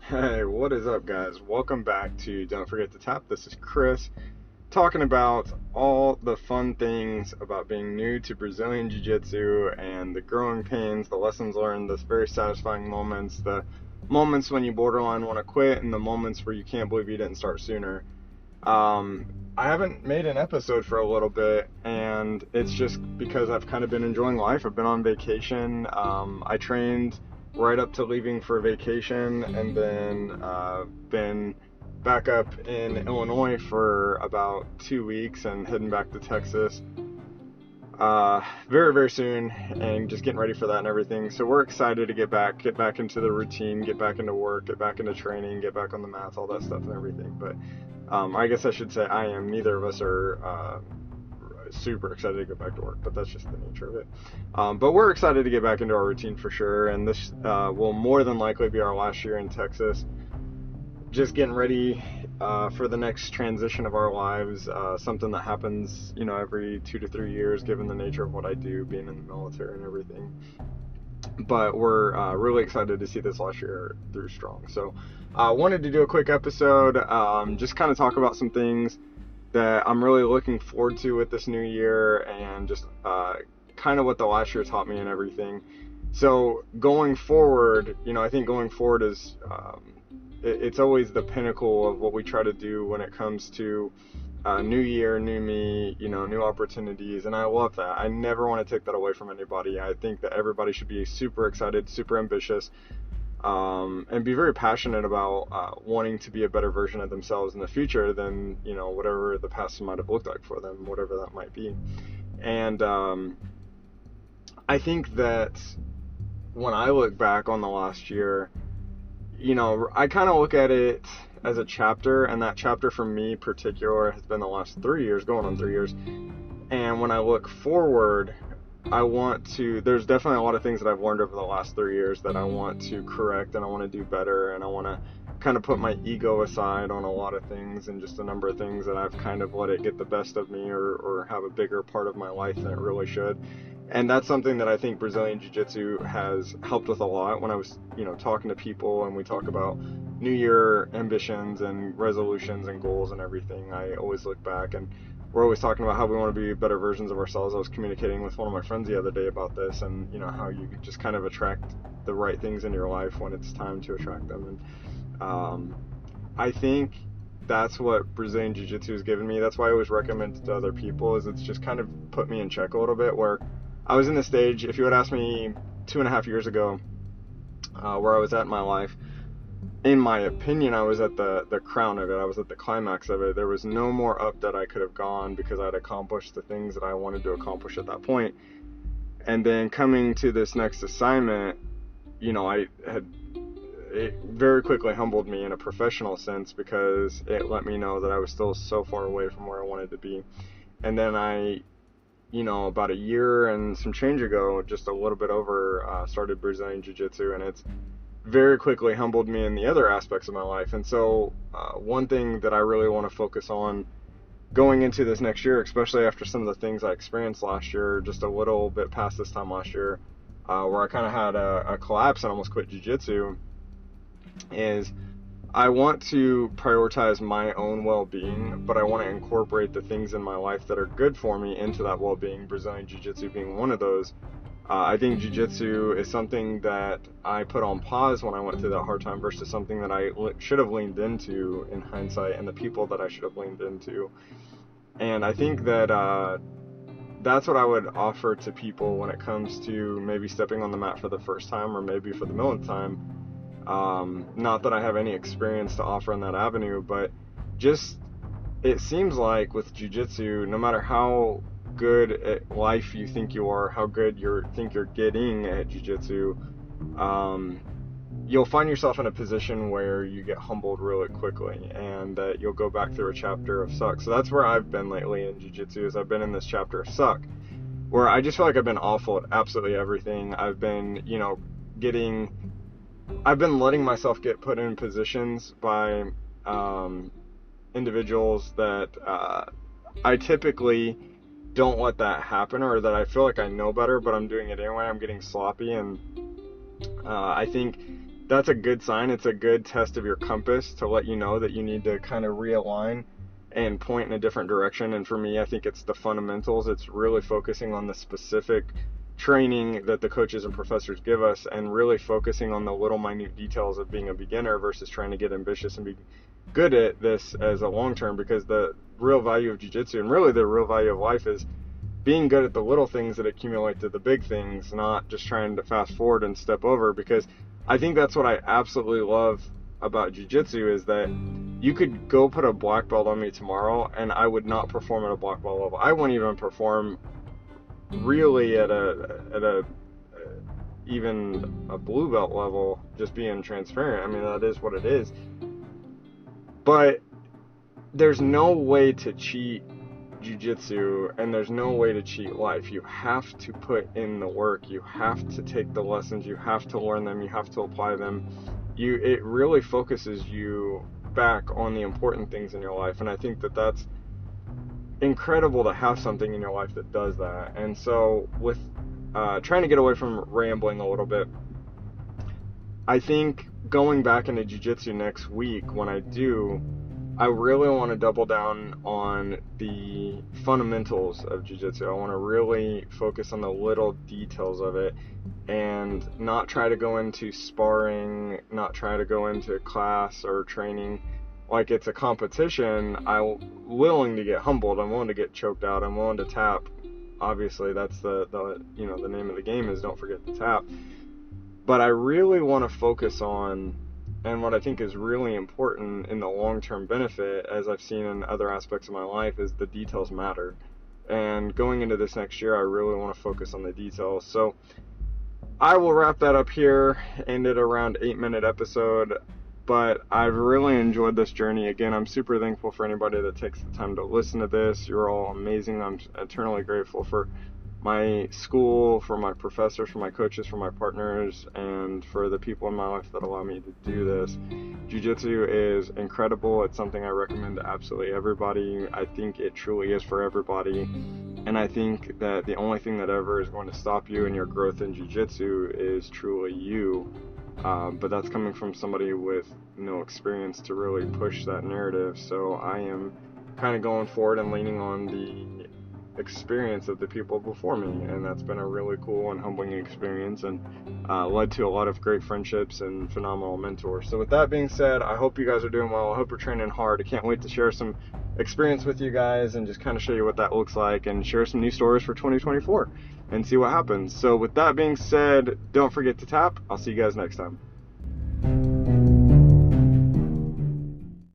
Hey, what is up, guys? Welcome back to Don't Forget to Tap. This is Chris talking about all the fun things about being new to Brazilian Jiu Jitsu and the growing pains, the lessons learned, the very satisfying moments, the moments when you borderline want to quit, and the moments where you can't believe you didn't start sooner. Um, I haven't made an episode for a little bit, and it's just because I've kind of been enjoying life. I've been on vacation. I trained right up to leaving for vacation, and then been back up in Illinois for about 2 weeks and heading back to Texas very, very soon, and just getting ready for that and everything. So we're excited to get back into the routine, get back into work, get back into training, get back on the mats, all that stuff and everything. But I guess I should say I am. Neither of us are super excited to get back to work, but that's just the nature of it. But we're excited to get back into our routine for sure, and this will more than likely be our last year in Texas. Just getting ready for the next transition of our lives, something that happens, every 2 to 3 years, given the nature of what I do, being in the military and everything. But we're really excited to see this last year through strong. So I wanted to do a quick episode, just kind of talk about some things that I'm really looking forward to with this new year, and just kind of what the last year taught me and everything. So going forward, I think going forward is it's always the pinnacle of what we try to do when it comes to new year, new me, new opportunities, and I love that. I never want to take that away from anybody. I think that everybody should be super excited, super ambitious, and be very passionate about wanting to be a better version of themselves in the future than whatever the past might have looked like for them, whatever that might be. And I think that when I look back on the last year, I kind of look at it as a chapter, and that chapter for me particular has been the last 3 years, going on 3 years. And when I look forward, there's definitely a lot of things that I've learned over the last 3 years that I want to correct, and I want to do better, and I want to kind of put my ego aside on a lot of things, and just a number of things that I've kind of let it get the best of me, or have a bigger part of my life than it really should. And that's something that I think Brazilian Jiu-Jitsu has helped with a lot. When I was, talking to people and we talk about New Year ambitions and resolutions and goals and everything, I always look back, and we're always talking about how we want to be better versions of ourselves. I was communicating with one of my friends the other day about this, and how you just kind of attract the right things in your life when it's time to attract them. And I think that's what Brazilian Jiu-Jitsu has given me. That's why I always recommend it to other people, is it's just kind of put me in check a little bit, where I was in this stage. If you had asked me 2.5 years ago where I was at in my life, in my opinion, I was at the crown of it. I was at the climax of it. There was no more up that I could have gone, because I'd accomplished the things that I wanted to accomplish at that point. And then coming to this next assignment, it very quickly humbled me in a professional sense, because it let me know that I was still so far away from where I wanted to be. And then about a year and some change ago, just a little bit over, started Brazilian Jiu-Jitsu, and it's very quickly humbled me in the other aspects of my life. And so one thing that I really want to focus on going into this next year, especially after some of the things I experienced last year, just a little bit past this time last year, where I kind of had a collapse and almost quit Jiu-Jitsu, is I want to prioritize my own well-being, but I want to incorporate the things in my life that are good for me into that well-being, Brazilian Jiu-Jitsu being one of those. I think Jiu-Jitsu is something that I put on pause when I went through that hard time, versus something that I should have leaned into in hindsight, and the people that I should have leaned into. And I think that that's what I would offer to people when it comes to maybe stepping on the mat for the first time, or maybe for the millionth time. Not that I have any experience to offer in that avenue, but just, it seems like with Jiu-Jitsu, no matter how good at life you think you are, how good you think you're getting at Jiu-Jitsu, you'll find yourself in a position where you get humbled really quickly, and that you'll go back through a chapter of suck. So that's where I've been lately in Jiu-Jitsu, is I've been in this chapter of suck, where I just feel like I've been awful at absolutely everything. I've been, I've been letting myself get put in positions by individuals that I typically don't let that happen, or that I feel like I know better, but I'm doing it anyway. I'm getting sloppy, and I think that's a good sign. It's a good test of your compass to let you know that you need to kind of realign and point in a different direction. And for me, I think it's the fundamentals. It's really focusing on the specific training that the coaches and professors give us, and really focusing on the little minute details of being a beginner versus trying to get ambitious and be good at this as a long term. Because the real value of jiu-jitsu, and really the real value of life, is being good at the little things that accumulate to the big things, not just trying to fast forward and step over. Because I think that's what I absolutely love about jiu-jitsu, is that you could go put a black belt on me tomorrow and I would not perform at a black belt level. I wouldn't even perform really at a even a blue belt level, just being transparent. I mean, that is what it is. But there's no way to cheat jiu-jitsu, and there's no way to cheat life. You have to put in the work. You have to take the lessons. You have to learn them. You have to apply them. It really focuses you back on the important things in your life, and I think that that's incredible to have something in your life that does that. And so with trying to get away from rambling a little bit, I think going back into jiu-jitsu next week, when I do, I really want to double down on the fundamentals of jiu-jitsu. I want to really focus on the little details of it and not try to go into sparring, not try to go into class or training like it's a competition. I'm willing to get humbled. I'm willing to get choked out. I'm willing to tap. Obviously, that's the name of the game is don't forget to tap. But I really want to focus on, and what I think is really important in the long-term benefit, as I've seen in other aspects of my life, is the details matter. And going into this next year, I really want to focus on the details. So I will wrap that up here, end it around 8-minute episode. But I've really enjoyed this journey. Again, I'm super thankful for anybody that takes the time to listen to this. You're all amazing. I'm eternally grateful for my school, for my professors, for my coaches, for my partners, and for the people in my life that allow me to do this. Jiu-jitsu is incredible. It's something I recommend to absolutely everybody. I think it truly is for everybody. And I think that the only thing that ever is going to stop you in your growth in jiu-jitsu is truly you. But that's coming from somebody with no experience to really push that narrative. So I am kind of going forward and leaning on the experience of the people before me, and that's been a really cool and humbling experience, and led to a lot of great friendships and phenomenal mentors. So with that being said, I hope you guys are doing well. I hope you're training hard. I can't wait to share some experience with you guys and just kind of show you what that looks like, and share some new stories for 2024 and see what happens. So with that being said, don't forget to tap. I'll see you guys next time.